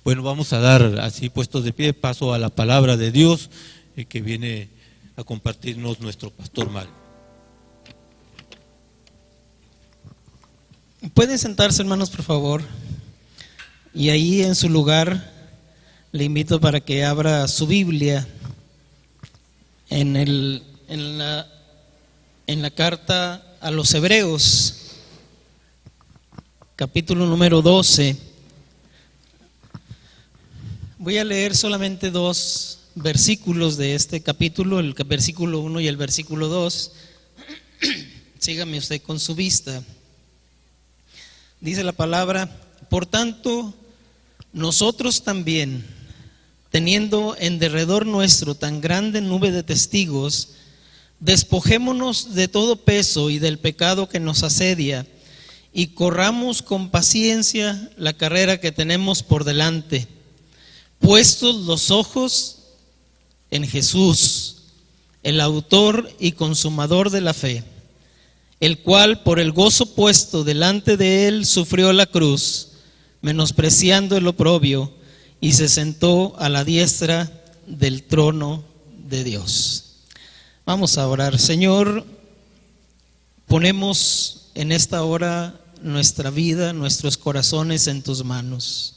Bueno, vamos a dar, así puestos de pie, paso a la palabra de Dios que viene a compartirnos nuestro pastor Mario. Pueden sentarse, hermanos, por favor. Y ahí en su lugar le invito para que abra su Biblia en la carta a los Hebreos, capítulo número 12. Voy a leer solamente dos versículos de este capítulo, el versículo 1 y el versículo 2. Sígame usted con su vista. Dice la palabra: por tanto, nosotros también, teniendo en derredor nuestro tan grande nube de testigos, despojémonos de todo peso y del pecado que nos asedia, y corramos con paciencia la carrera que tenemos por delante, puestos los ojos en Jesús, el autor y consumador de la fe, el cual por el gozo puesto delante de él sufrió la cruz, menospreciando el oprobio, y se sentó a la diestra del trono de Dios. Vamos a orar. Señor, ponemos en esta hora nuestra vida, nuestros corazones en tus manos.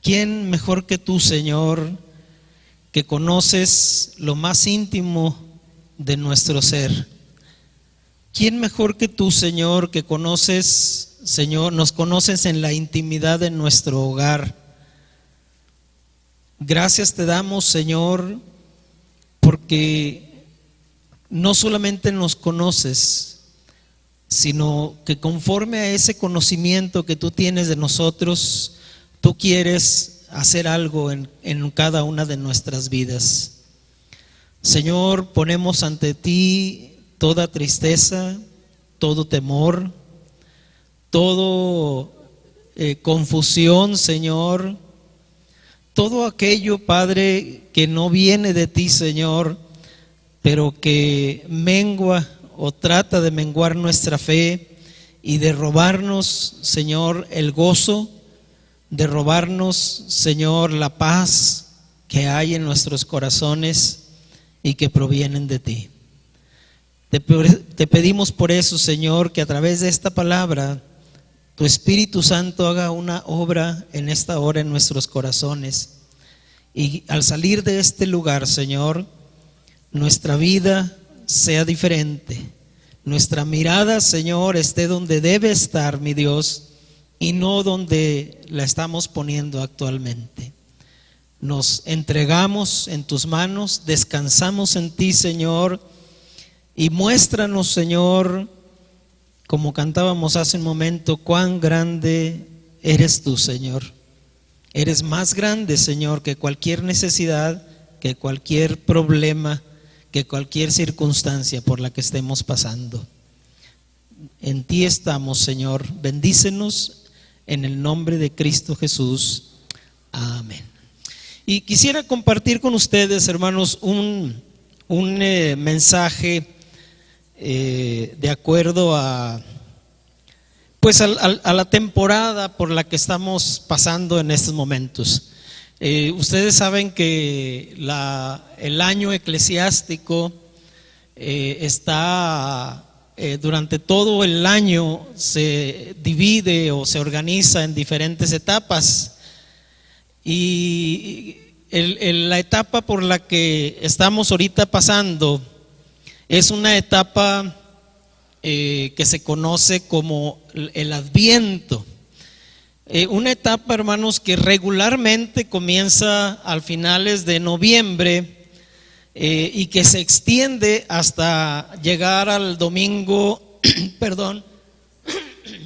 ¿Quién mejor que tú, Señor, que conoces lo más íntimo de nuestro ser? ¿Quién mejor que tú, Señor, que conoces, Señor, nos conoces en la intimidad de nuestro hogar? Gracias te damos, Señor, porque no solamente nos conoces, sino que conforme a ese conocimiento que tú tienes de nosotros, tú quieres hacer algo en cada una de nuestras vidas. Señor, ponemos ante ti toda tristeza, todo temor, todo confusión, Señor, todo aquello, Padre, que no viene de ti, Señor, pero que mengua o trata de menguar nuestra fe y de robarnos, Señor, el gozo, de robarnos, Señor, la paz que hay en nuestros corazones y que provienen de ti. Te pedimos por eso, Señor, que a través de esta palabra tu Espíritu Santo haga una obra en esta hora en nuestros corazones, y al salir de este lugar, Señor, nuestra vida sea diferente, nuestra mirada, Señor, esté donde debe estar, mi Dios, y no donde la estamos poniendo actualmente. Nos entregamos en tus manos, descansamos en ti, Señor, y muéstranos, Señor, como cantábamos hace un momento, cuán grande eres tú, Señor. Eres más grande, Señor, que cualquier necesidad, que cualquier problema, que cualquier circunstancia por la que estemos pasando. En ti estamos, Señor. Bendícenos en el nombre de Cristo Jesús. Amén. Y quisiera compartir con ustedes, hermanos, un mensaje de acuerdo a la temporada por la que estamos pasando en estos momentos. Ustedes saben que el año eclesiástico está durante todo el año, se divide o se organiza en diferentes etapas, y la etapa por la que estamos ahorita pasando es una etapa que se conoce como el Adviento. Una etapa, hermanos, que regularmente comienza al finales de noviembre y que se extiende hasta llegar al domingo,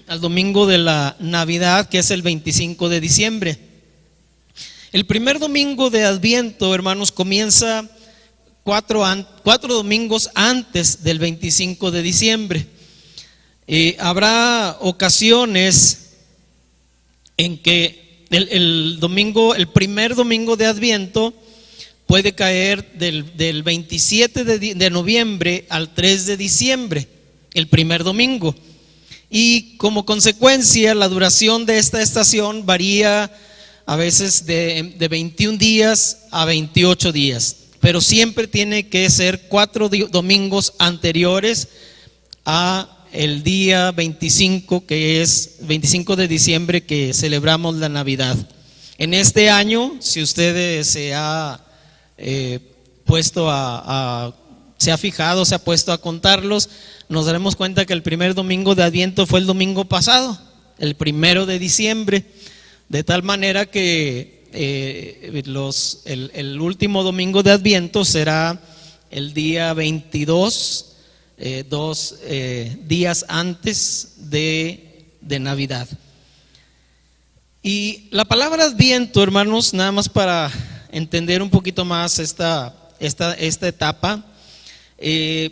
al domingo de la Navidad, que es el 25 de diciembre. El primer domingo de Adviento, hermanos, comienza cuatro domingos antes del 25 de diciembre. Habrá ocasiones en que el primer domingo de Adviento puede caer del 27 de noviembre al 3 de diciembre, el primer domingo. y como consecuencia la duración de esta estación varía a veces de 21 días a 28 días, pero siempre tiene que ser 4 domingos anteriores a el día 25, que es 25 de diciembre, que celebramos la Navidad. En este año, si usted se ha puesto se ha fijado, se ha puesto a contarlos, nos daremos cuenta que el primer domingo de Adviento fue el domingo pasado, el 1 de diciembre, de tal manera que el último domingo de Adviento será el día 22, 2 días antes de Navidad. Y la palabra Adviento, hermanos, nada más para entender un poquito más esta etapa,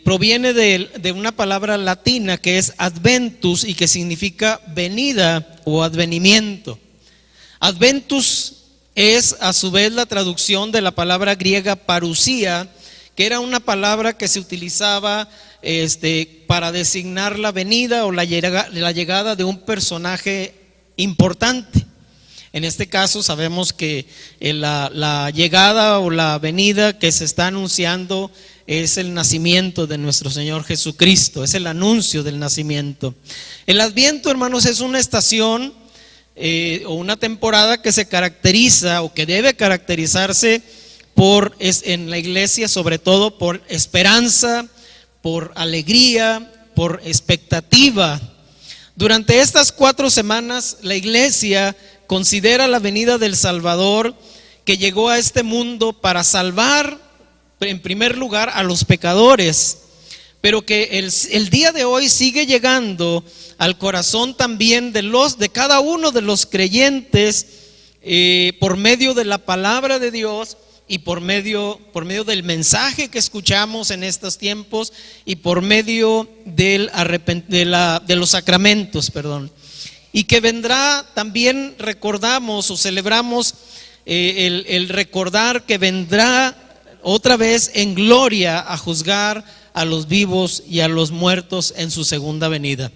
proviene de una palabra latina que es adventus y que significa venida o advenimiento. Adventus es a su vez la traducción de la palabra griega parusía, que era una palabra que se utilizaba para designar la venida o la llegada de un personaje importante. En este caso sabemos que la llegada o la venida que se está anunciando es el nacimiento de nuestro Señor Jesucristo, es el anuncio del nacimiento. El Adviento, hermanos, es una estación o una temporada que se caracteriza o que debe caracterizarse en la iglesia sobre todo por esperanza, por alegría, por expectativa. Durante estas 4 semanas la iglesia considera la venida del Salvador, que llegó a este mundo para salvar en primer lugar a los pecadores, pero que el día de hoy sigue llegando al corazón también de cada uno de los creyentes, por medio de la palabra de Dios y por medio del mensaje que escuchamos en estos tiempos y por medio de los sacramentos, y que vendrá, también recordamos o celebramos el recordar que vendrá otra vez en gloria a juzgar a los vivos y a los muertos en su segunda venida.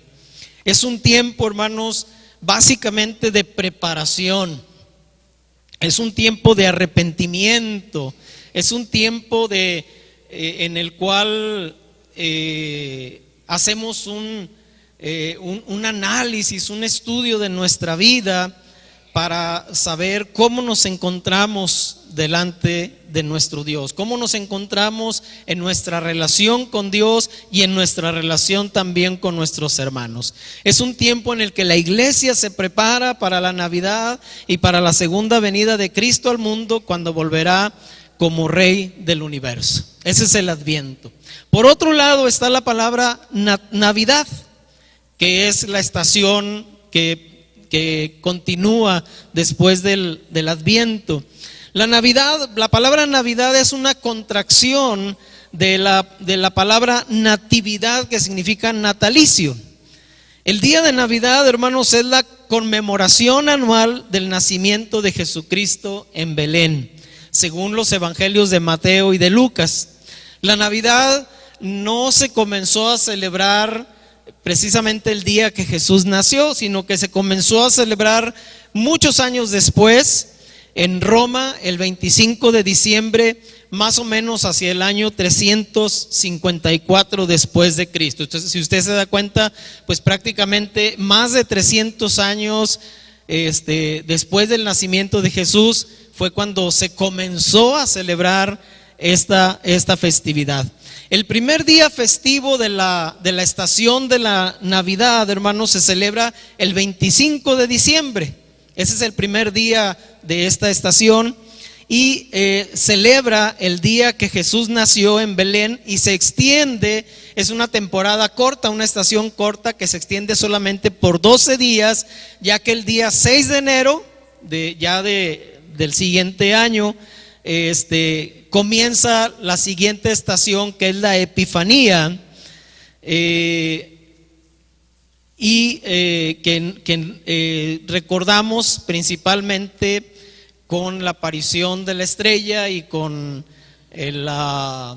Es un tiempo, hermanos, básicamente de preparación. Es un tiempo de arrepentimiento. Es un tiempo en el cual hacemos un análisis, un estudio de nuestra vida para saber cómo nos encontramos delante de nuestro Dios, cómo nos encontramos en nuestra relación con Dios y en nuestra relación también con nuestros hermanos. Es un tiempo en el que la iglesia se prepara para la Navidad y para la segunda venida de Cristo al mundo, cuando volverá como Rey del universo. Ese es el Adviento. Por otro lado está la palabra Navidad, que es la estación que continúa después del Adviento. La Navidad, la palabra Navidad es una contracción de la palabra natividad, que significa natalicio. El día de Navidad, hermanos, es la conmemoración anual del nacimiento de Jesucristo en Belén, según los evangelios de Mateo y de Lucas. La Navidad no se comenzó a celebrar precisamente el día que Jesús nació, sino que se comenzó a celebrar muchos años después en Roma, el 25 de diciembre, más o menos hacia el año 354 después de Cristo. Entonces, si usted se da cuenta, pues prácticamente más de 300 años después del nacimiento de Jesús fue cuando se comenzó a celebrar esta festividad. El primer día festivo de la estación de la Navidad, hermanos, se celebra el 25 de diciembre. Ese es el primer día de esta estación y celebra el día que Jesús nació en Belén, y se extiende, es una temporada corta, una estación corta que se extiende solamente por 12 días, ya que el día 6 de enero del siguiente año comienza la siguiente estación, que es la Epifanía, que recordamos principalmente con la aparición de la estrella y con la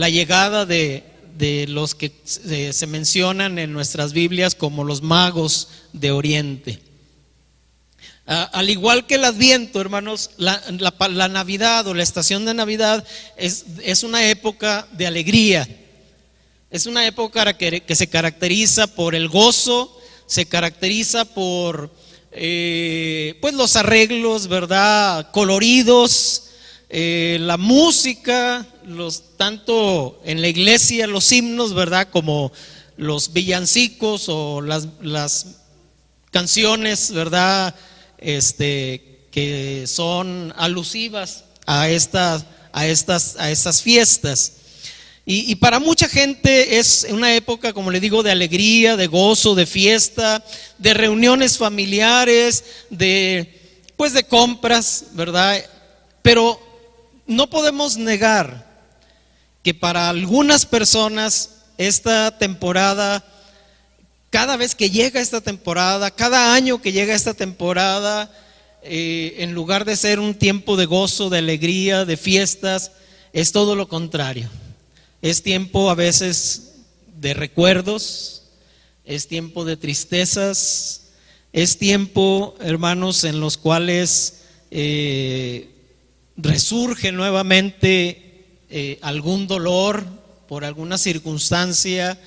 llegada de de los que se mencionan en nuestras Biblias como los magos de Oriente. Al igual que el Adviento, hermanos, la Navidad o la estación de Navidad es una época de alegría. Es una época que se caracteriza por el gozo, se caracteriza por pues los arreglos, ¿verdad?, coloridos, la música, tanto en la iglesia los himnos, ¿verdad?, como los villancicos o las canciones, ¿verdad?, que son alusivas a estas fiestas. Y para mucha gente es una época, como le digo, de alegría, de gozo, de fiesta, de reuniones familiares, de compras, ¿verdad? Pero no podemos negar que para algunas personas esta temporada, cada vez que llega esta temporada, cada año que llega esta temporada, en lugar de ser un tiempo de gozo, de alegría, de fiestas, es todo lo contrario. Es tiempo a veces de recuerdos, es tiempo de tristezas, es tiempo, hermanos, en los cuales resurge nuevamente algún dolor por alguna circunstancia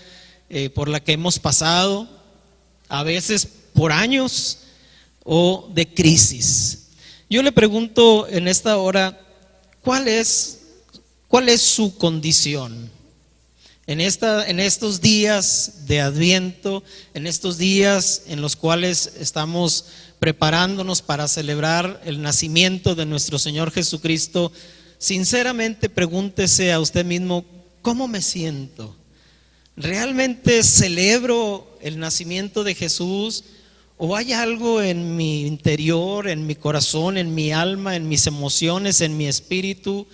por la que hemos pasado, a veces por años, o de crisis. Yo le pregunto en esta hora, ¿cuál es su condición? En estos días de Adviento, en estos días en los cuales estamos preparándonos para celebrar el nacimiento de nuestro Señor Jesucristo, sinceramente pregúntese a usted mismo, ¿cómo me siento? ¿Realmente celebro el nacimiento de Jesús? ¿O hay algo en mi interior, en mi corazón, en mi alma, en mis emociones, en mi espíritu,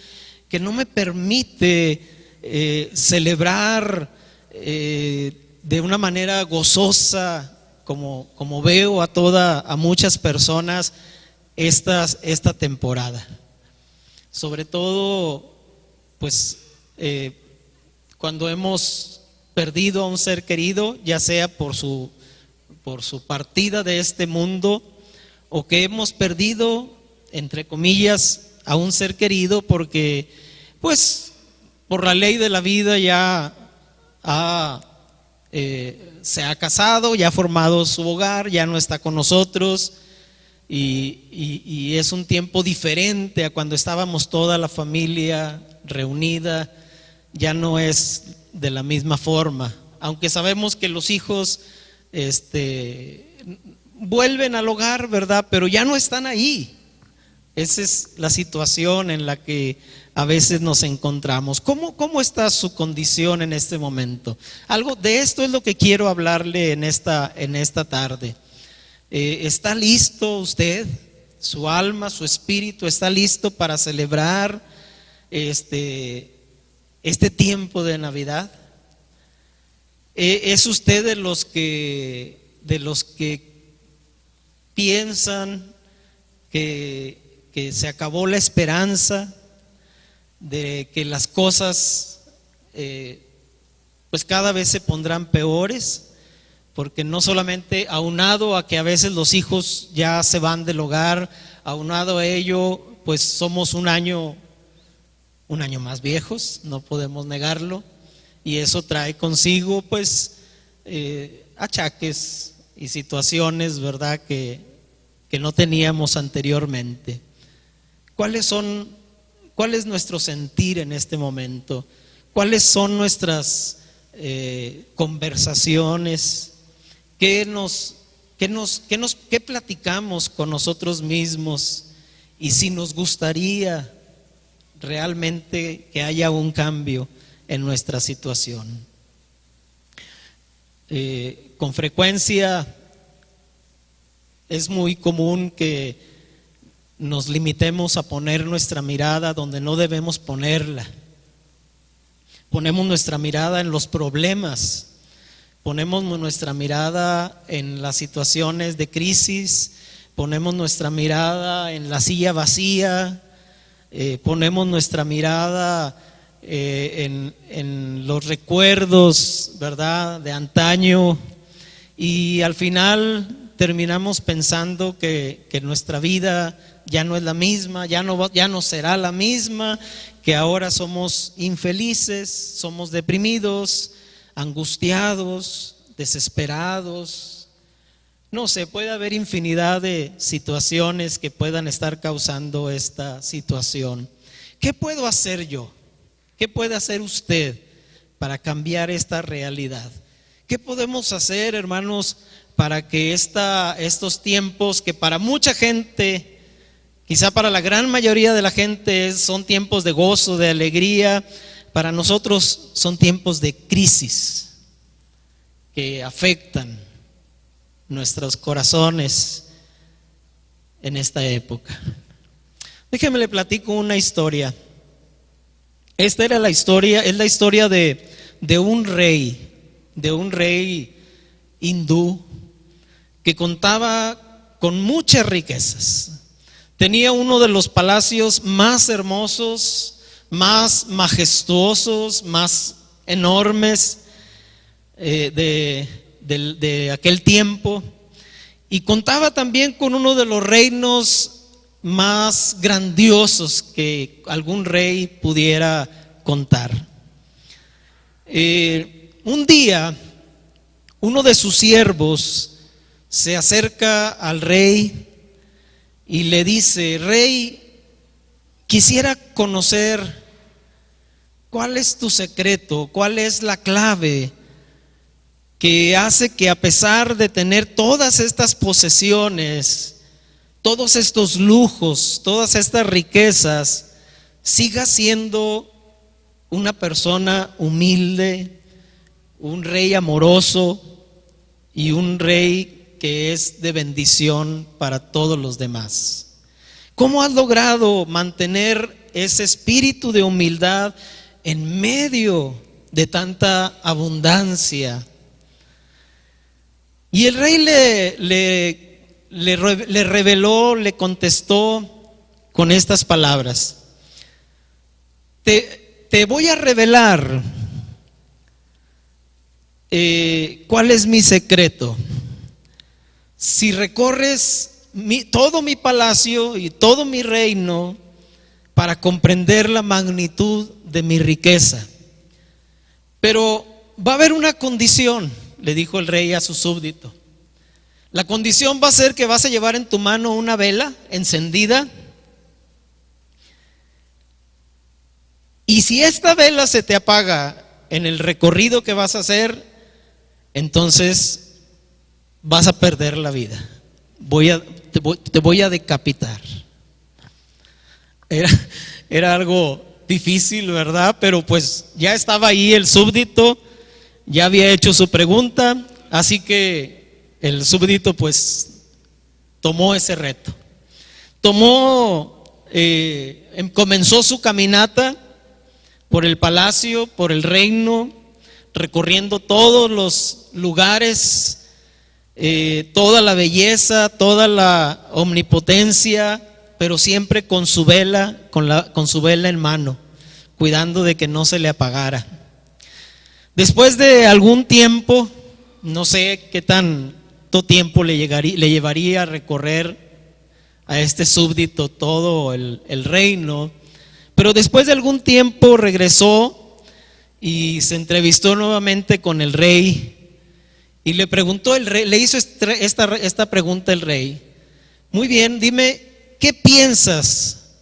que no me permite celebrar de una manera gozosa, como veo a muchas personas esta temporada? Sobre todo, pues, cuando hemos perdido a un ser querido, ya sea por su partida de este mundo, o que hemos perdido, entre comillas, a un ser querido porque, pues, por la ley de la vida ya se ha casado, ya ha formado su hogar, ya no está con nosotros, y es un tiempo diferente a cuando estábamos toda la familia reunida. Ya no es de la misma forma, aunque sabemos que los hijos vuelven al hogar, ¿verdad?, pero ya no están ahí. Esa es la situación en la que a veces nos encontramos. ¿Cómo está su condición en este momento? Algo de esto es lo que quiero hablarle en esta tarde. ¿Está listo usted? ¿Su alma, su espíritu está listo para celebrar este tiempo de Navidad? ¿Es usted de los que piensan que se acabó la esperanza, de que las cosas pues cada vez se pondrán peores? Porque no solamente aunado a que a veces los hijos ya se van del hogar, aunado a ello, pues somos un año más viejos, no podemos negarlo, y eso trae consigo pues achaques y situaciones, ¿verdad?, que no teníamos anteriormente. ¿Cuál es nuestro sentir en este momento? ¿Cuáles son nuestras conversaciones? ¿Qué platicamos con nosotros mismos? Y si nos gustaría realmente que haya un cambio en nuestra situación. Con frecuencia es muy común que nos limitemos a poner nuestra mirada donde no debemos ponerla. Ponemos nuestra mirada en los problemas, ponemos nuestra mirada en las situaciones de crisis, ponemos nuestra mirada en la silla vacía, ponemos nuestra mirada en los recuerdos, ¿verdad?, de antaño, y al final terminamos pensando que nuestra vida ya no es la misma, ya no será la misma, que ahora somos infelices, somos deprimidos, angustiados, desesperados. No sé, puede haber infinidad de situaciones que puedan estar causando esta situación. ¿Qué puedo hacer yo? ¿Qué puede hacer usted para cambiar esta realidad? ¿Qué podemos hacer, hermanos, para que estos tiempos que para mucha gente, quizá para la gran mayoría de la gente, son tiempos de gozo, de alegría, para nosotros son tiempos de crisis que afectan nuestros corazones en esta época? Déjeme le platico una historia. Esta era la historia, es la historia de un rey hindú que contaba con muchas riquezas. Tenía uno de los palacios más hermosos, más majestuosos, más enormes de aquel tiempo, y contaba también con uno de los reinos más grandiosos que algún rey pudiera contar. Un día, uno de sus siervos se acerca al rey y le dice: Rey, quisiera conocer cuál es tu secreto, cuál es la clave que hace que, a pesar de tener todas estas posesiones, todos estos lujos, todas estas riquezas, sigas siendo una persona humilde, un rey amoroso y un rey que es de bendición para todos los demás. ¿Cómo has logrado mantener ese espíritu de humildad en medio de tanta abundancia? Y el rey le reveló, le contestó con estas palabras: te voy a revelar cuál es mi secreto. Si recorres todo mi palacio y todo mi reino para comprender la magnitud de mi riqueza, pero va a haber una condición, le dijo el rey a su súbdito. La condición va a ser que vas a llevar en tu mano una vela encendida, y si esta vela se te apaga en el recorrido que vas a hacer, entonces vas a perder la vida. Te voy a decapitar. Era algo difícil, ¿verdad? Pero pues ya estaba ahí el súbdito, ya había hecho su pregunta, así que el súbdito pues tomó ese reto. Comenzó su caminata por el palacio, por el reino, recorriendo todos los lugares, toda la belleza, toda la omnipotencia, pero siempre con su vela, con su vela en mano, cuidando de que no se le apagara. Después de algún tiempo, no sé qué tanto tiempo le llevaría a recorrer a este súbdito todo el reino, pero después de algún tiempo regresó y se entrevistó nuevamente con el rey. Y le preguntó el rey, le hizo esta pregunta el rey: muy bien, dime, ¿qué piensas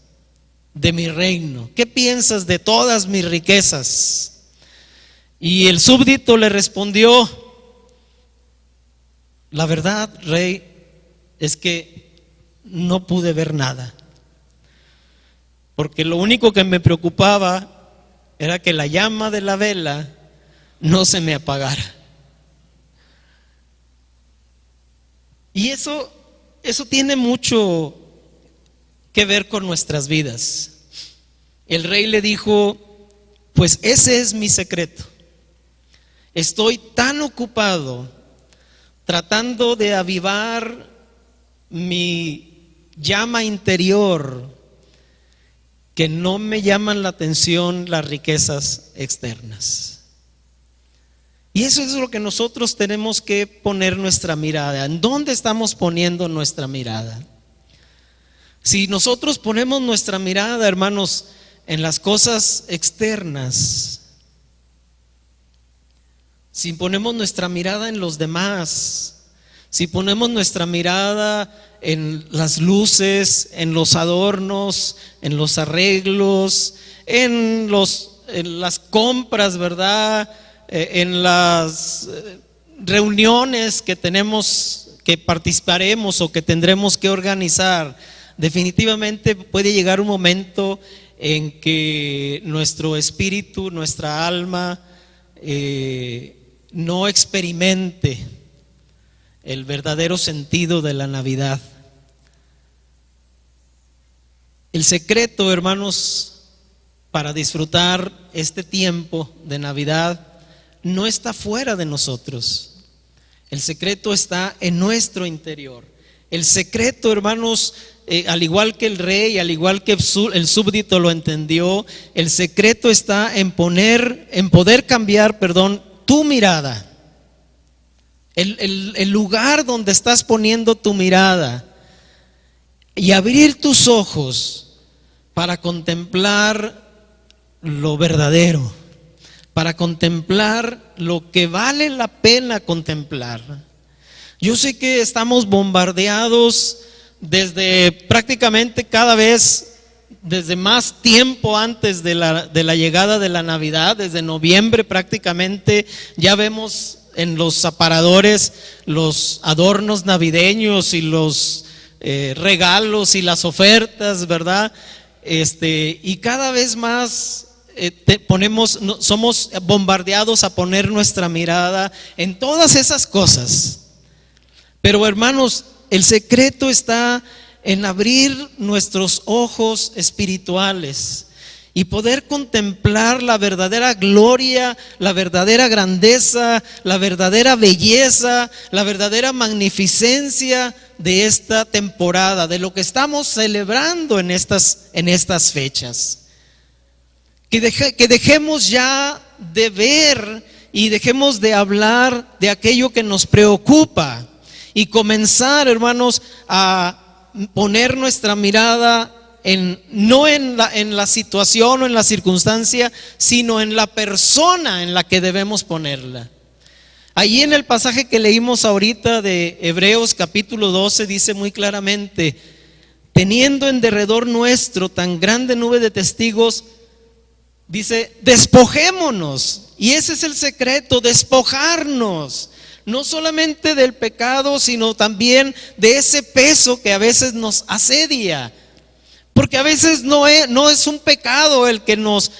de mi reino? ¿Qué piensas de todas mis riquezas? Y el súbdito le respondió: la verdad, rey, es que no pude ver nada, porque lo único que me preocupaba era que la llama de la vela no se me apagara. Y eso tiene mucho que ver con nuestras vidas. El rey le dijo: pues ese es mi secreto. Estoy tan ocupado tratando de avivar mi llama interior que no me llaman la atención las riquezas externas. Y eso es lo que nosotros tenemos que poner nuestra mirada. ¿En dónde estamos poniendo nuestra mirada? Si nosotros ponemos nuestra mirada, hermanos, en las cosas externas, si ponemos nuestra mirada en los demás, si ponemos nuestra mirada en las luces, en los adornos, en los arreglos, en las compras, ¿verdad? En las reuniones que tenemos, que participaremos o que tendremos que organizar, definitivamente puede llegar un momento en que nuestro espíritu, nuestra alma, no experimente el verdadero sentido de la Navidad. El secreto, hermanos, para disfrutar este tiempo de Navidad no está fuera de nosotros. El secreto está en nuestro interior. El secreto, hermanos, al igual que el rey, al igual que el súbdito lo entendió, el secreto está en poder cambiar, tu mirada. El lugar donde estás poniendo tu mirada y abrir tus ojos para contemplar lo verdadero, para contemplar lo que vale la pena contemplar. Yo sé que estamos bombardeados desde prácticamente cada vez, desde más tiempo antes de la llegada de la Navidad, desde noviembre prácticamente, ya vemos en los aparadores los adornos navideños y los regalos y las ofertas, ¿verdad? Y cada vez más somos bombardeados a poner nuestra mirada en todas esas cosas. Pero hermanos, el secreto está en abrir nuestros ojos espirituales y poder contemplar la verdadera gloria, la verdadera grandeza, la verdadera belleza, la verdadera magnificencia de esta temporada, de lo que estamos celebrando en estas fechas. Que dejemos ya de ver y dejemos de hablar de aquello que nos preocupa y comenzar, hermanos, a poner nuestra mirada no en la situación o en la circunstancia, sino en la persona en la que debemos ponerla. Allí en el pasaje que leímos ahorita de Hebreos capítulo 12 dice muy claramente: teniendo en derredor nuestro tan grande nube de testigos, dice, despojémonos. Y ese es el secreto, despojarnos, no solamente del pecado, sino también de ese peso que a veces nos asedia. Porque a veces no es un pecado el que nos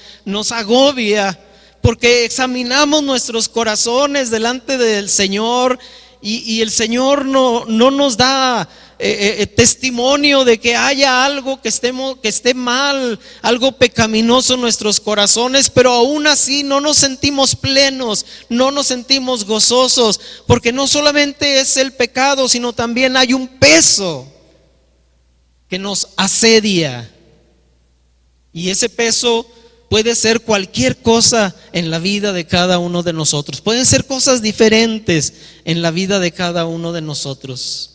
agobia, porque examinamos nuestros corazones delante del Señor y el Señor no nos da testimonio de que haya algo que esté mal, algo pecaminoso en nuestros corazones, pero aún así no nos sentimos plenos, no nos sentimos gozosos, porque no solamente es el pecado, sino también hay un peso que nos asedia, y ese peso puede ser cualquier cosa en la vida de cada uno de nosotros. Pueden ser cosas diferentes en la vida de cada uno de nosotros.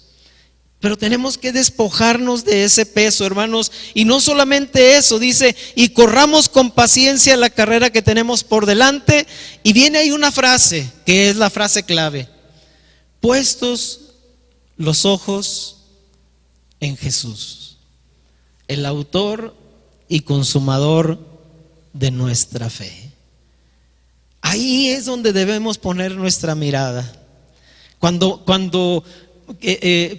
Pero tenemos que despojarnos de ese peso, hermanos. Y no solamente eso, dice, y corramos con paciencia la carrera que tenemos por delante. Y viene ahí una frase, que es la frase clave: puestos los ojos en Jesús, el autor y consumador de nuestra fe. Ahí es donde debemos poner nuestra mirada. Cuando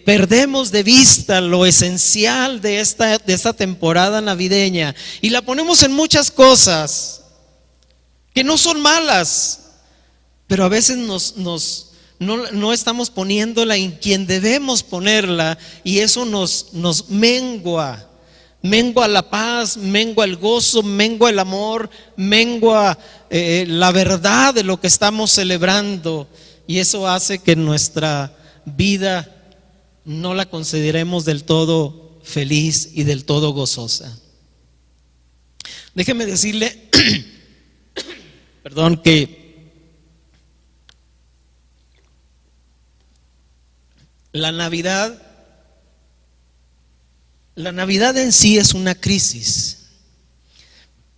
perdemos de vista lo esencial de esta temporada navideña y la ponemos en muchas cosas que no son malas, pero a veces no estamos poniéndola en quien debemos ponerla, y eso nos mengua la paz, mengua el gozo, mengua el amor, mengua la verdad de lo que estamos celebrando, y eso hace que nuestra vida no la consideremos del todo feliz y del todo gozosa. Déjeme decirle, perdón, que la Navidad en sí es una crisis.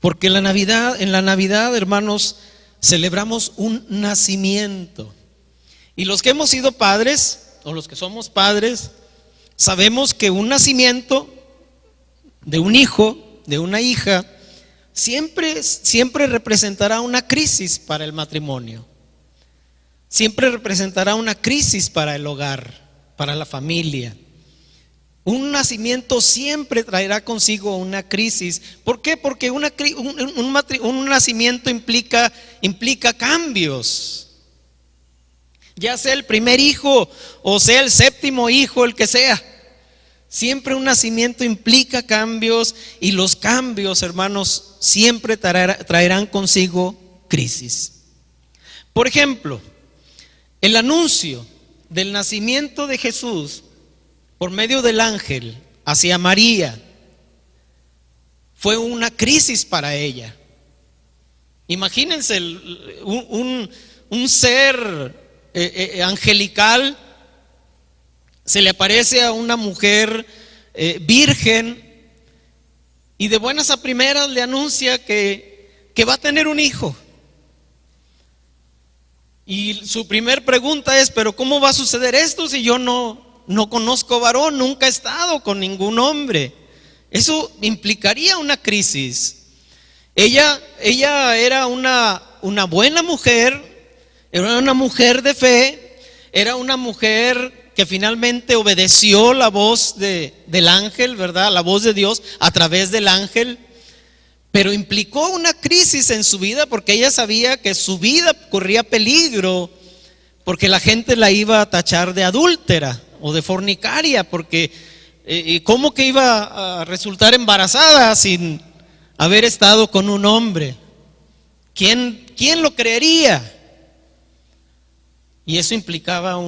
Porque en la Navidad, hermanos, celebramos un nacimiento. Y los que hemos sido padres, o los que somos padres, sabemos que un nacimiento de un hijo, de una hija, siempre representará una crisis para el matrimonio. Siempre representará una crisis para el hogar, para la familia. Un nacimiento siempre traerá consigo una crisis. ¿Por qué? Porque un nacimiento implica cambios. Ya sea el primer hijo o sea el séptimo hijo, el que sea. Siempre un nacimiento implica cambios, y los cambios, hermanos, siempre traerán consigo crisis. Por ejemplo, el anuncio del nacimiento de Jesús por medio del ángel hacia María fue una crisis para ella. Imagínense un ser angelical se le aparece a una mujer virgen, y de buenas a primeras le anuncia que va a tener un hijo. Y su primer pregunta es: ¿pero cómo va a suceder esto si yo no conozco varón, nunca he estado con ningún hombre? Eso implicaría una crisis. Ella era una buena mujer, era una mujer de fe, era una mujer que finalmente obedeció la voz del ángel, ¿verdad? La voz de Dios a través del ángel. Pero implicó una crisis en su vida, porque ella sabía que su vida corría peligro, porque la gente la iba a tachar de adúltera o de fornicaria, porque ¿cómo que iba a resultar embarazada sin haber estado con un hombre? ¿Quién lo creería? Y eso implicaba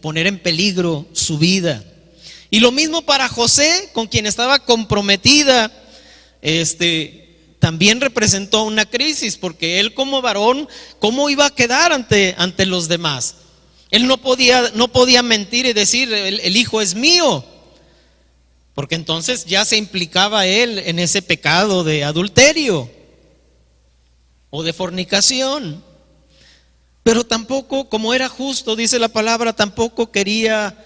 poner en peligro su vida. Y lo mismo para José, con quien estaba comprometida. También representó una crisis, porque él como varón, ¿cómo iba a quedar ante los demás? Él no podía mentir y decir: el hijo es mío, porque entonces ya se implicaba él en ese pecado de adulterio o de fornicación. Pero tampoco, como era justo, dice la palabra, tampoco quería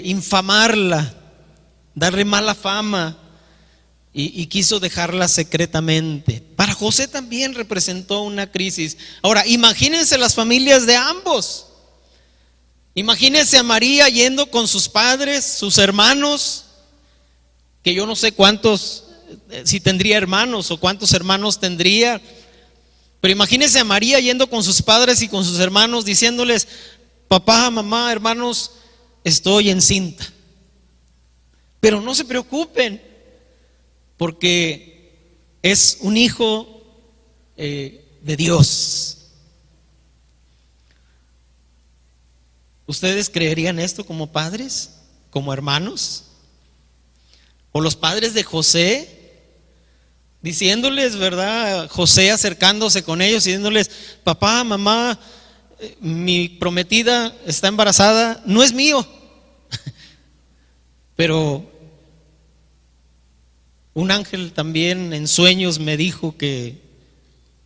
infamarla, darle mala fama, y quiso dejarla secretamente. Para José también representó una crisis. Ahora, imagínense las familias de ambos. Imagínense a María yendo con sus padres, sus hermanos, que yo no sé cuántos, si tendría hermanos o cuántos hermanos tendría. Pero imagínense a María yendo con sus padres y con sus hermanos, diciéndoles: papá, mamá, hermanos, estoy encinta. Pero no se preocupen, porque es un hijo de Dios. ¿Ustedes creerían esto como padres, como hermanos? O los padres de José, diciéndoles, ¿verdad? José acercándose con ellos y diciéndoles: papá, mamá, mi prometida está embarazada, no es mío. Pero un ángel también en sueños me dijo que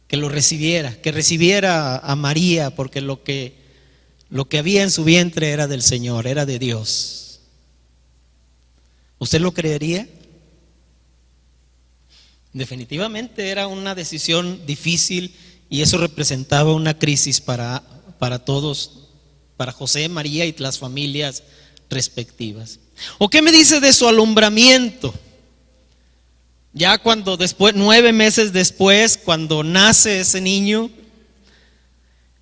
lo recibiera, que recibiera a María, porque lo que había en su vientre era del Señor, era de Dios. ¿Usted lo creería? Definitivamente era una decisión difícil, y eso representaba una crisis para todos, para José, María y las familias respectivas. ¿O qué me dice de su alumbramiento? Ya cuando 9 meses después, cuando nace ese niño,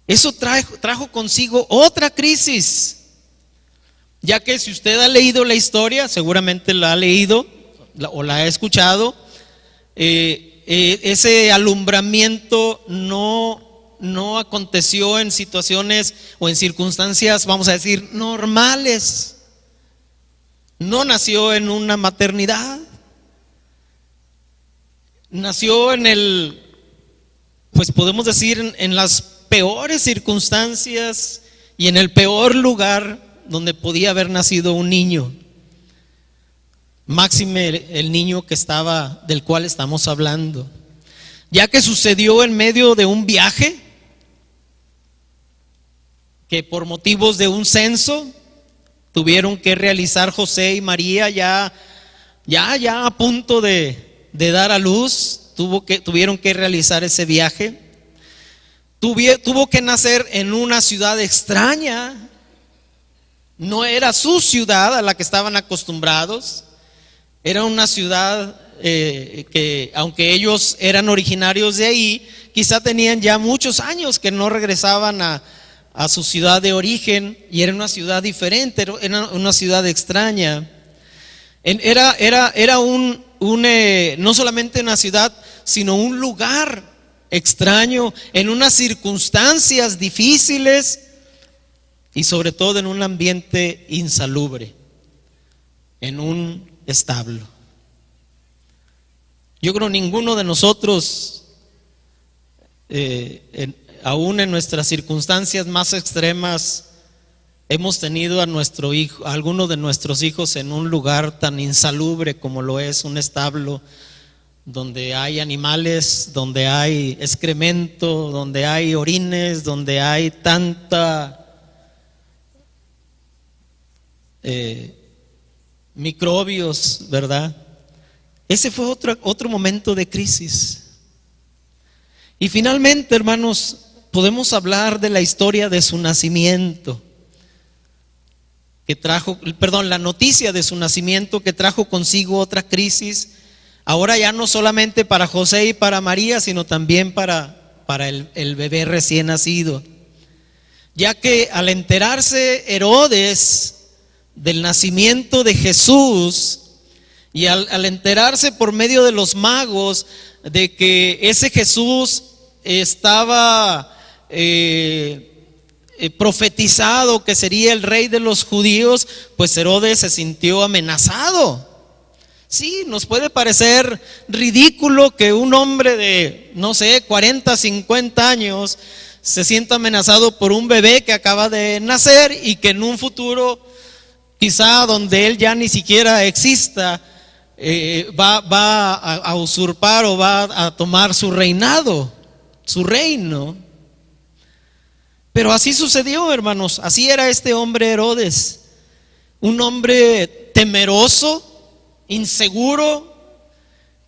eso trajo consigo otra crisis. Ya que si usted ha leído la historia, seguramente la ha leído o la ha escuchado, ese alumbramiento no aconteció en situaciones o en circunstancias, vamos a decir, normales. No nació en una maternidad. nació pues podemos decir, en las peores circunstancias y en el peor lugar donde podía haber nacido un niño. Máxime el niño del cual estamos hablando, ya que sucedió en medio de un viaje que por motivos de un censo tuvieron que realizar José y María ya a punto de dar a luz. Tuvieron que realizar ese viaje. Tuvo que nacer en una ciudad extraña. No era su ciudad a la que estaban acostumbrados. Era una ciudad que, aunque ellos eran originarios de ahí, quizá tenían ya muchos años que no regresaban a su ciudad de origen, y era una ciudad diferente, era una ciudad extraña. Era no solamente una ciudad, sino un lugar extraño, en unas circunstancias difíciles y sobre todo en un ambiente insalubre, en un establo. Yo creo ninguno de nosotros, aún en nuestras circunstancias más extremas, hemos tenido a alguno de nuestros hijos en un lugar tan insalubre como lo es un establo, donde hay animales, donde hay excremento, donde hay orines, donde hay tanta microbios, ¿verdad? Ese fue otro momento de crisis. Y finalmente, hermanos, podemos hablar de la historia de su nacimiento, la noticia de su nacimiento, que trajo consigo otra crisis, ahora ya no solamente para José y para María, sino también para el bebé recién nacido, ya que al enterarse Herodes del nacimiento de Jesús, y al enterarse por medio de los magos de que ese Jesús estaba profetizado que sería el rey de los judíos, pues Herodes se sintió amenazado. Sí, nos puede parecer ridículo que un hombre de, 40, 50 años se sienta amenazado por un bebé que acaba de nacer, y que en un futuro, quizá donde él ya ni siquiera exista, va a usurpar o va a tomar su reinado, su reino. Pero así sucedió, hermanos. Así era este hombre Herodes, un hombre temeroso, inseguro,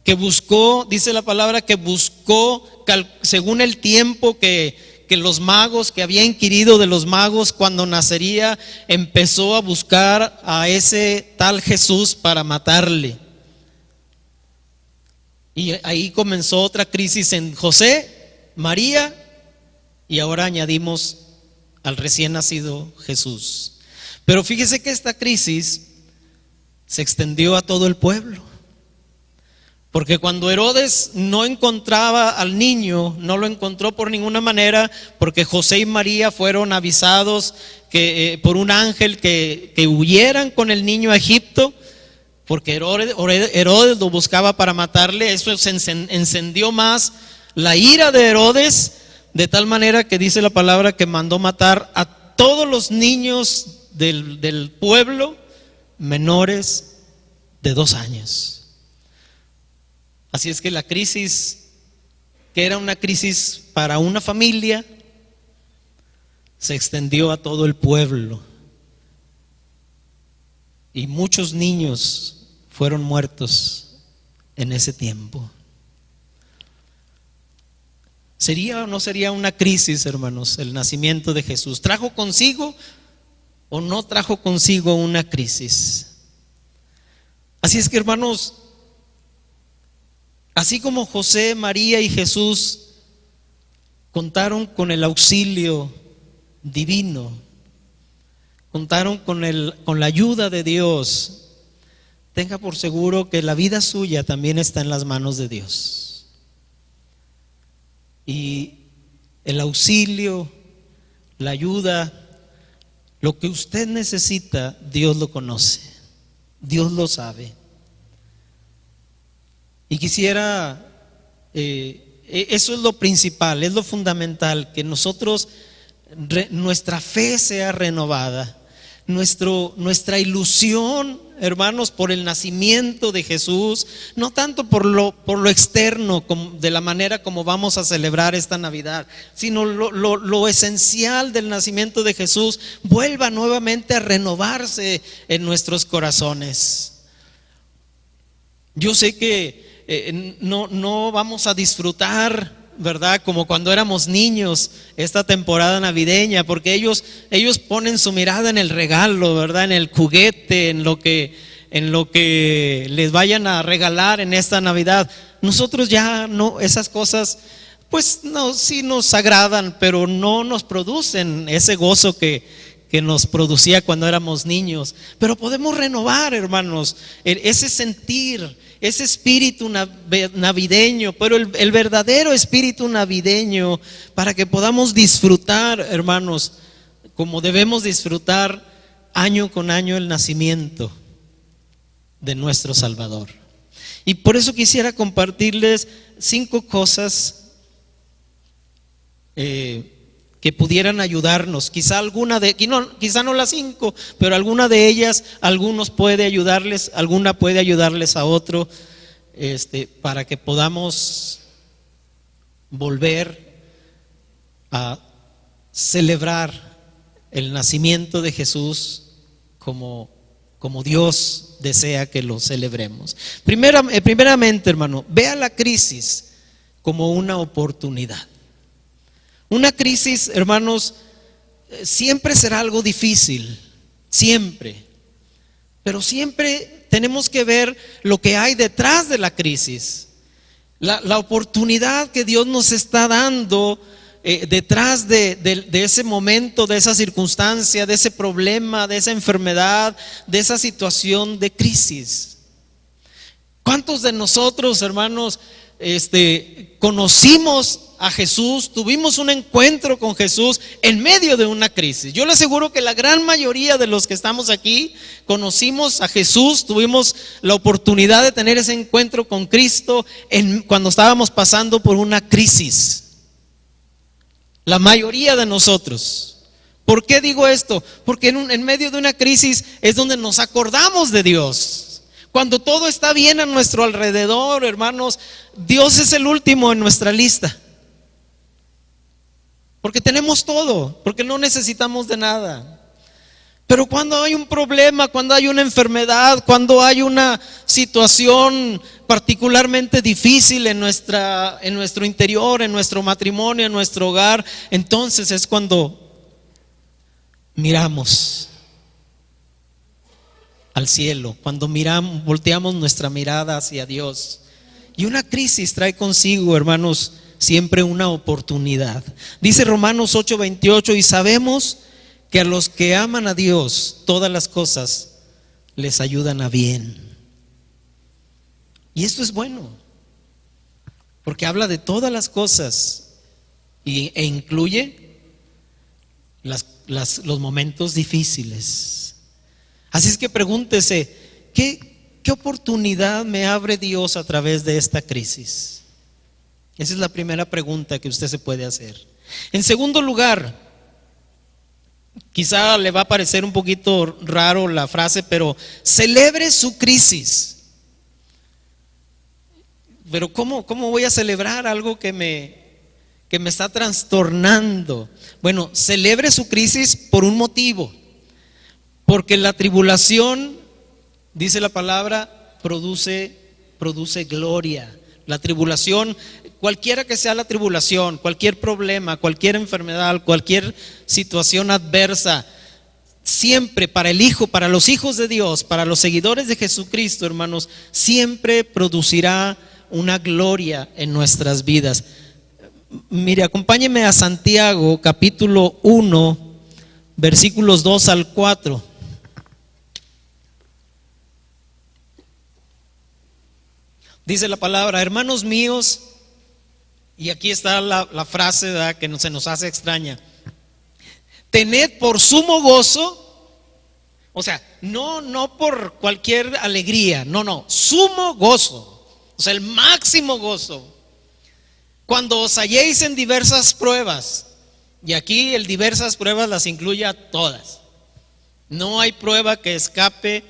que buscó, dice la palabra, que buscó según el tiempo que los magos, que había inquirido de los magos cuando nacería, empezó a buscar a ese tal Jesús para matarle. Y ahí comenzó otra crisis en José, María, y ahora añadimos al recién nacido Jesús. Pero fíjese que esta crisis se extendió a todo el pueblo, porque cuando Herodes no encontraba al niño, no lo encontró por ninguna manera, porque José y María fueron avisados por un ángel que huyeran con el niño a Egipto, porque Herodes lo buscaba para matarle. Eso se encendió más la ira de Herodes, de tal manera que dice la palabra que mandó matar a todos los niños del pueblo menores de 2 años. Así es que la crisis, que era una crisis para una familia, se extendió a todo el pueblo, y muchos niños fueron muertos en ese tiempo. ¿Sería o no sería una crisis, hermanos, el nacimiento de Jesús? ¿Trajo consigo o no trajo consigo una crisis? Así es que, hermanos, así como José, María y Jesús contaron con el auxilio divino, contaron con la ayuda de Dios, tenga por seguro que la vida suya también está en las manos de Dios. Y el auxilio, la ayuda, lo que usted necesita, Dios lo conoce, Dios lo sabe. Y quisiera Eso es lo principal, es lo fundamental, que nosotros, nuestra fe sea renovada, nuestra ilusión, hermanos, por el nacimiento de Jesús, no tanto por lo externo, de la manera como vamos a celebrar esta Navidad, sino lo esencial del nacimiento de Jesús vuelva nuevamente a renovarse en nuestros corazones. Yo sé que no vamos a disfrutar, ¿verdad?, como cuando éramos niños, esta temporada navideña, porque ellos ponen su mirada en el regalo, ¿verdad?, en el juguete, en lo que les vayan a regalar en esta Navidad. Nosotros ya no, esas cosas pues no, sí nos agradan, pero no nos producen ese gozo que nos producía cuando éramos niños. Pero podemos renovar, hermanos, ese sentir, ese espíritu navideño, pero el verdadero espíritu navideño, para que podamos disfrutar, hermanos, como debemos disfrutar año con año el nacimiento de nuestro Salvador. Y por eso quisiera compartirles 5 cosas que pudieran ayudarnos. Quizá no las 5, pero alguna de ellas, alguna puede ayudarles a otro, para que podamos volver a celebrar el nacimiento de Jesús como Dios desea que lo celebremos. Primeramente, hermano, vea la crisis como una oportunidad. Una crisis, hermanos, siempre será algo difícil, siempre. Pero siempre tenemos que ver lo que hay detrás de la crisis, la oportunidad que Dios nos está dando detrás de ese momento, de esa circunstancia, de ese problema, de esa enfermedad, de esa situación de crisis. ¿Cuántos de nosotros, hermanos, conocimos a Jesús, tuvimos un encuentro con Jesús en medio de una crisis? Yo le aseguro que la gran mayoría de los que estamos aquí conocimos a Jesús, tuvimos la oportunidad de tener ese encuentro con Cristo cuando estábamos pasando por una crisis. La mayoría de nosotros. ¿Por qué digo esto? Porque en medio de una crisis es donde nos acordamos de Dios. Cuando todo está bien a nuestro alrededor, hermanos, Dios es el último en nuestra lista. Porque tenemos todo, porque no necesitamos de nada. Pero cuando hay un problema, cuando hay una enfermedad, cuando hay una situación particularmente difícil en nuestro interior, en nuestro matrimonio, en nuestro hogar, entonces es cuando miramos al cielo, cuando volteamos nuestra mirada hacia Dios. Y una crisis trae consigo, hermanos, siempre una oportunidad. Dice Romanos 8:28, y sabemos que a los que aman a Dios, todas las cosas les ayudan a bien. Y esto es bueno, porque habla de todas las cosas e incluye los momentos difíciles. Así es que pregúntese, ¿qué oportunidad me abre Dios a través de esta crisis? Esa es la primera pregunta que usted se puede hacer. En segundo lugar, quizá le va a parecer un poquito raro la frase, pero celebre su crisis. Pero ¿cómo voy a celebrar algo que me está trastornando? Bueno, celebre su crisis por un motivo. Porque la tribulación, dice la palabra, produce gloria. La tribulación, cualquiera que sea la tribulación, cualquier problema, cualquier enfermedad, cualquier situación adversa, siempre para los hijos de Dios, para los seguidores de Jesucristo, hermanos, siempre producirá una gloria en nuestras vidas. Mire, acompáñeme a Santiago capítulo 1, versículos 2 al 4. Dice la palabra, hermanos míos, y aquí está la frase, ¿verdad?, que se nos hace extraña. Tened por sumo gozo, o sea, no por cualquier alegría, no, sumo gozo, o sea, el máximo gozo. Cuando os halléis en diversas pruebas, y aquí el diversas pruebas las incluye a todas. No hay prueba que escape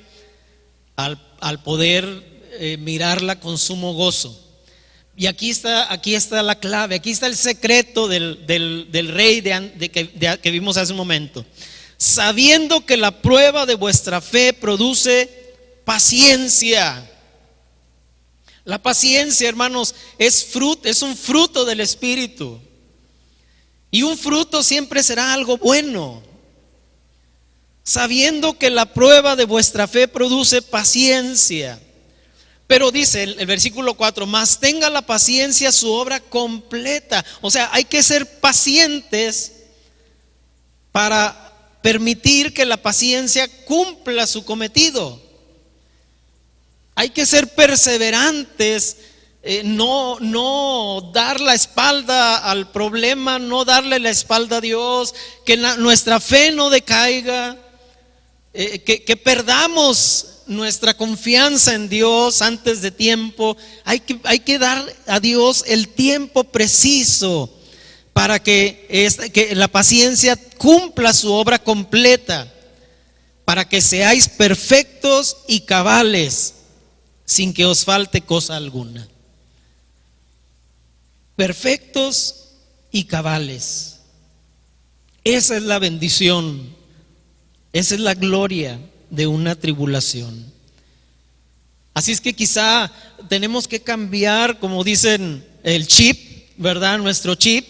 al poder mirarla con sumo gozo. Y aquí está la clave, aquí está el secreto del rey que vimos hace un momento. Sabiendo que la prueba de vuestra fe produce paciencia. La paciencia, hermanos, es un fruto del Espíritu. Y un fruto siempre será algo bueno. Sabiendo que la prueba de vuestra fe produce paciencia. Pero dice el versículo 4, mas tenga la paciencia su obra completa. O sea, hay que ser pacientes para permitir que la paciencia cumpla su cometido. Hay que ser perseverantes, no dar la espalda al problema, no darle la espalda a Dios, que nuestra fe no decaiga, que perdamos nuestra confianza en Dios antes de tiempo. Hay que dar a Dios el tiempo preciso para que la paciencia cumpla su obra completa, para que seáis perfectos y cabales, sin que os falte cosa alguna. Perfectos y cabales. Esa es la bendición, esa es la gloria de una tribulación. Así es que quizá tenemos que cambiar, como dicen, el chip, ¿verdad? Nuestro chip.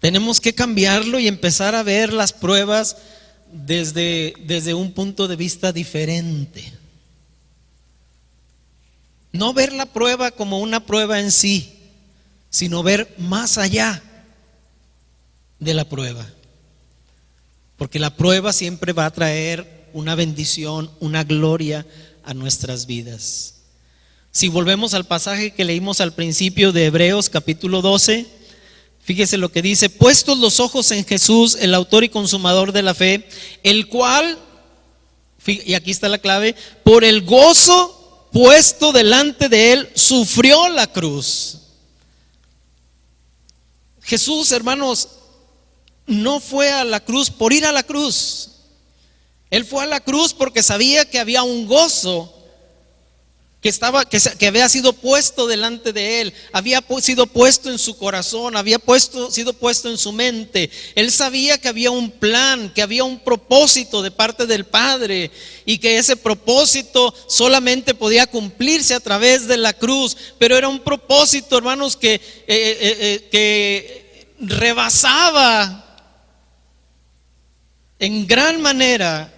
Tenemos que cambiarlo y empezar a ver las pruebas desde un punto de vista diferente. No ver la prueba como una prueba en sí, sino ver más allá de la prueba. Porque la prueba siempre va a traer una bendición, una gloria a nuestras vidas. Si volvemos al pasaje que leímos al principio de Hebreos capítulo 12, fíjese lo que dice: puestos los ojos en Jesús, el autor y consumador de la fe, el cual, y aquí está la clave, por el gozo puesto delante de él, sufrió la cruz. Jesús, hermanos, no fue a la cruz por ir a la cruz. Él fue a la cruz porque sabía que había un gozo que había sido puesto delante de él, había sido puesto en su corazón, sido puesto en su mente. Él sabía que había un plan, que había un propósito de parte del Padre, y que ese propósito solamente podía cumplirse a través de la cruz. Pero era un propósito, hermanos, que rebasaba en gran manera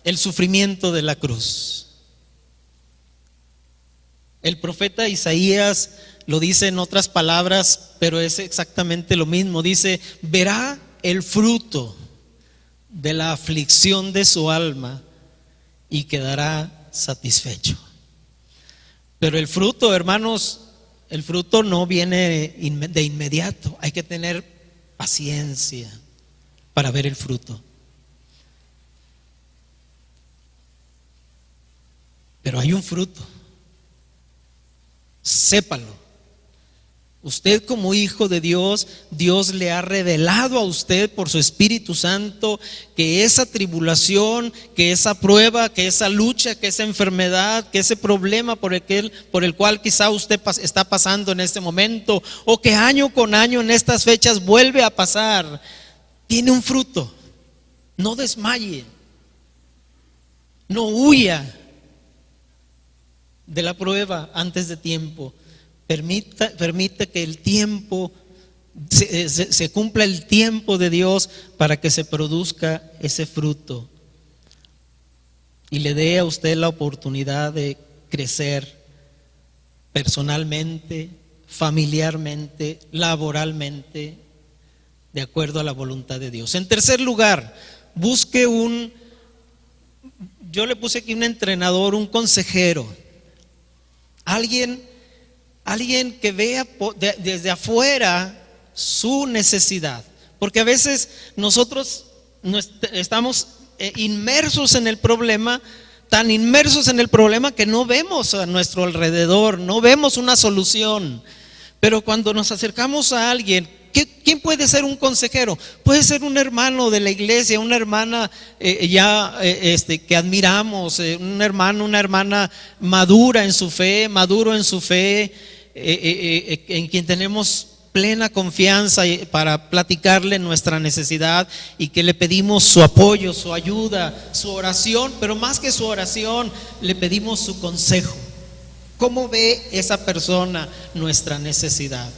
el sufrimiento de la cruz. El profeta Isaías lo dice en otras palabras, pero es exactamente lo mismo. Dice: verá el fruto de la aflicción de su alma y quedará satisfecho. Pero el fruto, hermanos, el fruto no viene de inmediato. Hay que tener paciencia para ver el fruto. Pero hay un fruto. Sépalo. Usted, como hijo de Dios, Dios le ha revelado a usted por su Espíritu Santo que esa tribulación, que esa prueba, que esa lucha, que esa enfermedad, que ese problema por el cual quizá usted está pasando en este momento, o que año con año en estas fechas vuelve a pasar, tiene un fruto. No desmaye, no huya de la prueba antes de tiempo. Permita que el tiempo se cumpla el tiempo de Dios para que se produzca ese fruto y le dé a usted la oportunidad de crecer personalmente, familiarmente, laboralmente, de acuerdo a la voluntad de Dios. En tercer lugar, busque yo le puse aquí un entrenador, un consejero, alguien que vea desde afuera su necesidad. Porque a veces nosotros estamos inmersos en el problema, tan inmersos en el problema que no vemos a nuestro alrededor, no vemos una solución. Pero cuando nos acercamos a alguien, ¿quién puede ser un consejero? Puede ser un hermano de la iglesia, una hermana que admiramos, un hermano, una hermana madura en su fe, maduro en su fe, en quien tenemos plena confianza para platicarle nuestra necesidad y que le pedimos su apoyo, su ayuda, su oración, pero más que su oración, le pedimos su consejo. ¿Cómo ve esa persona nuestra necesidad?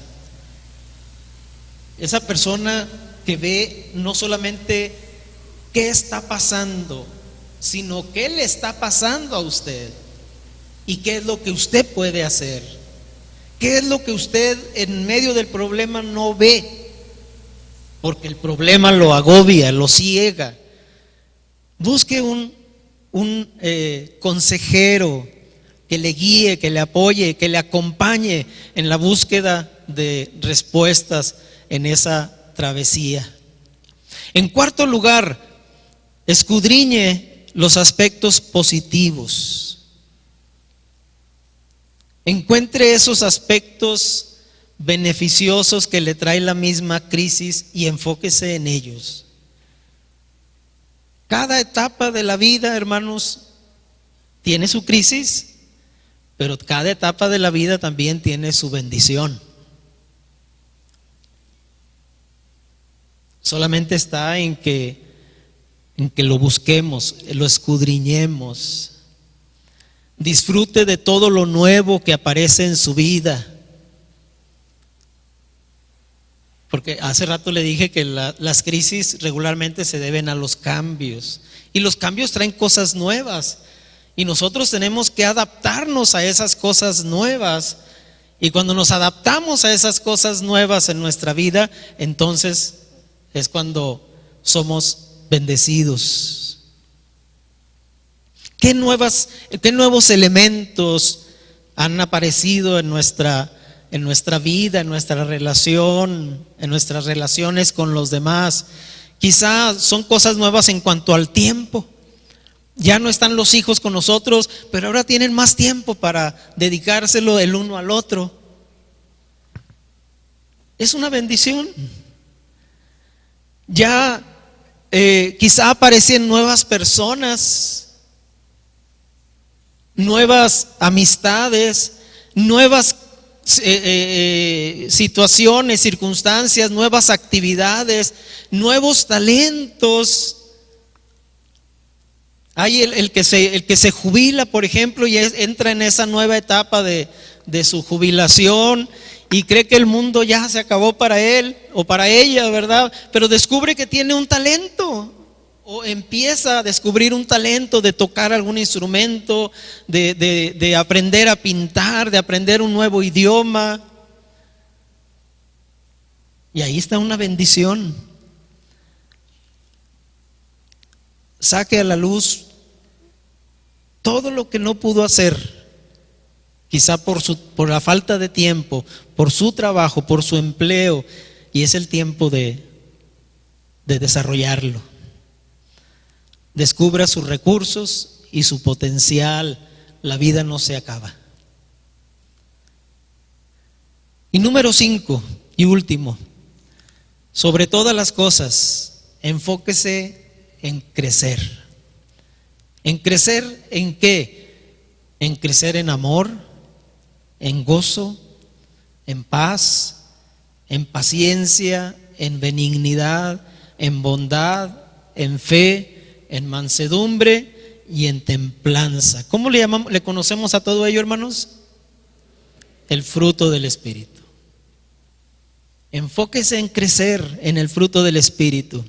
Esa persona que ve no solamente qué está pasando, sino qué le está pasando a usted y qué es lo que usted puede hacer. ¿Qué es lo que usted en medio del problema no ve? Porque el problema lo agobia, lo ciega. Busque un consejero que le guíe, que le apoye, que le acompañe en la búsqueda de respuestas en esa travesía. En cuarto lugar, escudriñe los aspectos positivos. Encuentre esos aspectos beneficiosos que le trae la misma crisis y enfóquese en ellos. Cada etapa de la vida, hermanos, tiene su crisis, pero cada etapa de la vida también tiene su bendición. Solamente está en que lo busquemos, lo escudriñemos. Disfrute de todo lo nuevo que aparece en su vida. Porque hace rato le dije que las crisis regularmente se deben a los cambios. Y los cambios traen cosas nuevas. Y nosotros tenemos que adaptarnos a esas cosas nuevas. Y cuando nos adaptamos a esas cosas nuevas en nuestra vida, entonces es cuando somos bendecidos. ¿Qué nuevos elementos han aparecido en nuestra vida, en nuestra relación, en nuestras relaciones con los demás? Quizá son cosas nuevas en cuanto al tiempo. Ya no están los hijos con nosotros, pero ahora tienen más tiempo para dedicárselo el uno al otro. Es una bendición. Ya quizá aparecen nuevas personas, nuevas amistades, nuevas situaciones, circunstancias, nuevas actividades, nuevos talentos. Hay el que se jubila, por ejemplo, y entra en esa nueva etapa de su jubilación y cree que el mundo ya se acabó para él o para ella, ¿verdad? Pero descubre que tiene un talento, o empieza a descubrir un talento de tocar algún instrumento, de aprender a pintar, de aprender un nuevo idioma. Y ahí está una bendición. Saque a la luz todo lo que no pudo hacer, quizá por la falta de tiempo, por su trabajo, por su empleo, y es el tiempo de desarrollarlo. Descubra sus recursos y su potencial. La vida no se acaba. Y número 5 y último, sobre todas las cosas, enfóquese en crecer. ¿En crecer en qué? En crecer en amor, en gozo, en paz, en paciencia, en benignidad, en bondad, en fe, en mansedumbre y en templanza. ¿Cómo le llamamos? ¿Le conocemos a todo ello, hermanos? El fruto del Espíritu. Enfóquese en crecer en el fruto del Espíritu.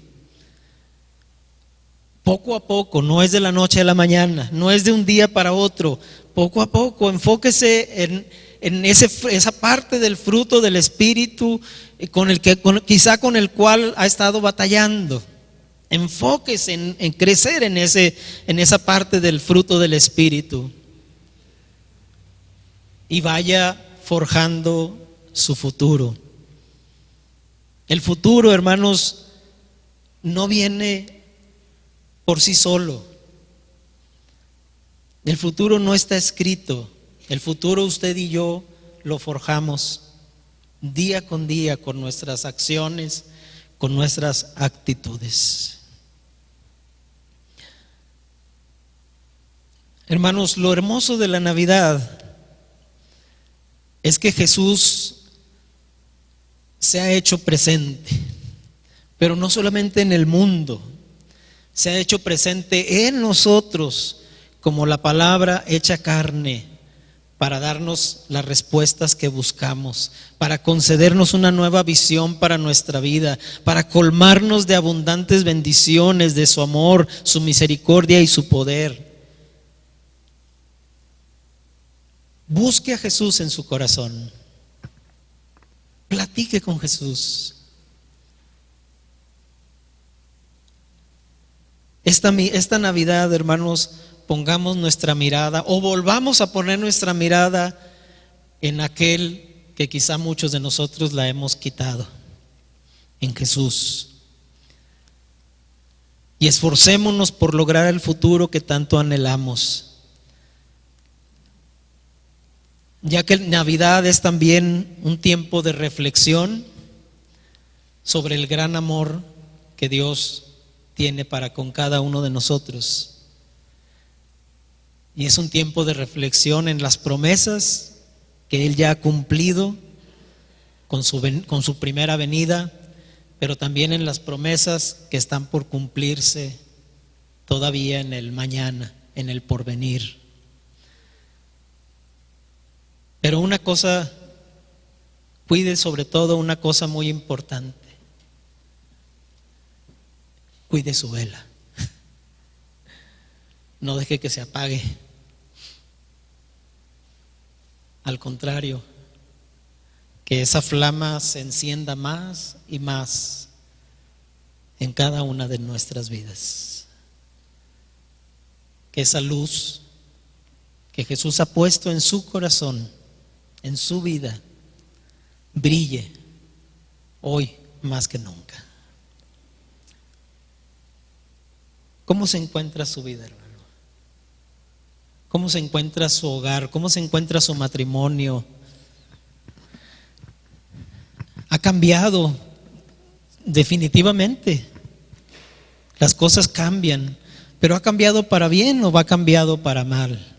Poco a poco, no es de la noche a la mañana, no es de un día para otro. Poco a poco, enfóquese en esa parte del fruto del Espíritu quizá con el cual ha estado batallando. Enfóquese en crecer en esa parte del fruto del Espíritu y vaya forjando su futuro. El futuro, hermanos, no viene por sí solo. El futuro no está escrito. El futuro usted y yo lo forjamos. día con día, con nuestras acciones, con nuestras actitudes. Hermanos, lo hermoso de la Navidad es que Jesús se ha hecho presente, pero no solamente en el mundo, se ha hecho presente en nosotros como la palabra hecha carne, para darnos las respuestas que buscamos, para concedernos una nueva visión para nuestra vida, para colmarnos de abundantes bendiciones, de su amor, su misericordia y su poder. Busque a Jesús en su corazón, platique con Jesús. Esta Navidad, hermanos, pongamos nuestra mirada o volvamos a poner nuestra mirada en aquel que quizá muchos de nosotros la hemos quitado, en Jesús. Y esforcémonos por lograr el futuro que tanto anhelamos, ya que Navidad es también un tiempo de reflexión sobre el gran amor que Dios tiene para con cada uno de nosotros. Y es un tiempo de reflexión en las promesas que Él ya ha cumplido con su primera venida, pero también en las promesas que están por cumplirse todavía en el mañana, en el porvenir. Pero una cosa, cuide sobre todo una cosa muy importante: cuide su vela. No deje que se apague. Al contrario, que esa flama se encienda más y más en cada una de nuestras vidas. Que esa luz que Jesús ha puesto en su corazón, en su vida, brille hoy más que nunca. ¿Cómo se encuentra su vida, hermano? ¿Cómo se encuentra su hogar? ¿Cómo se encuentra su matrimonio? Ha cambiado definitivamente. Las cosas cambian, pero ¿ha cambiado para bien o ha cambiado para mal?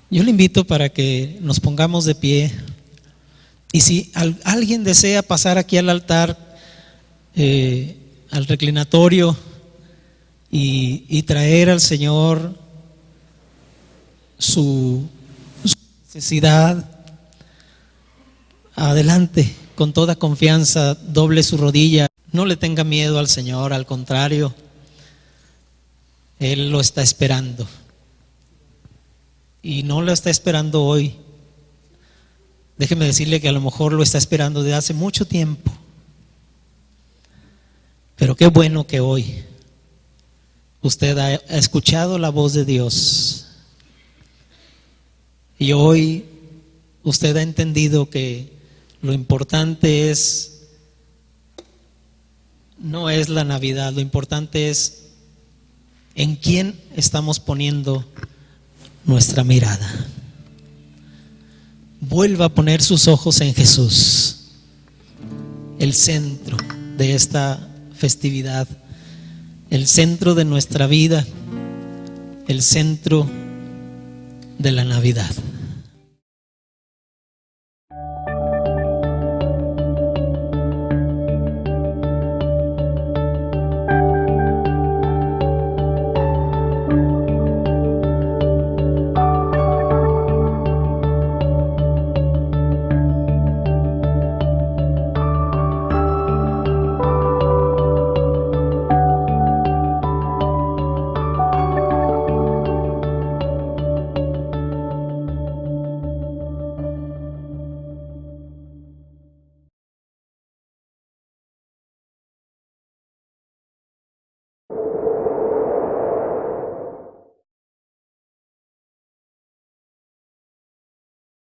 Yo le invito para que nos pongamos de pie, y si alguien desea pasar aquí al altar, al reclinatorio, y traer al Señor su necesidad, adelante, con toda confianza, doble su rodilla. No le tenga miedo al Señor, al contrario, Él lo está esperando. Y no lo está esperando hoy. Déjeme decirle que a lo mejor lo está esperando desde hace mucho tiempo. Pero qué bueno que hoy usted ha escuchado la voz de Dios. Y hoy usted ha entendido que lo importante no es la Navidad, lo importante es en quién estamos poniendo nuestra mirada. Vuelva a poner sus ojos en Jesús, el centro de esta festividad, el centro de nuestra vida, el centro de la Navidad.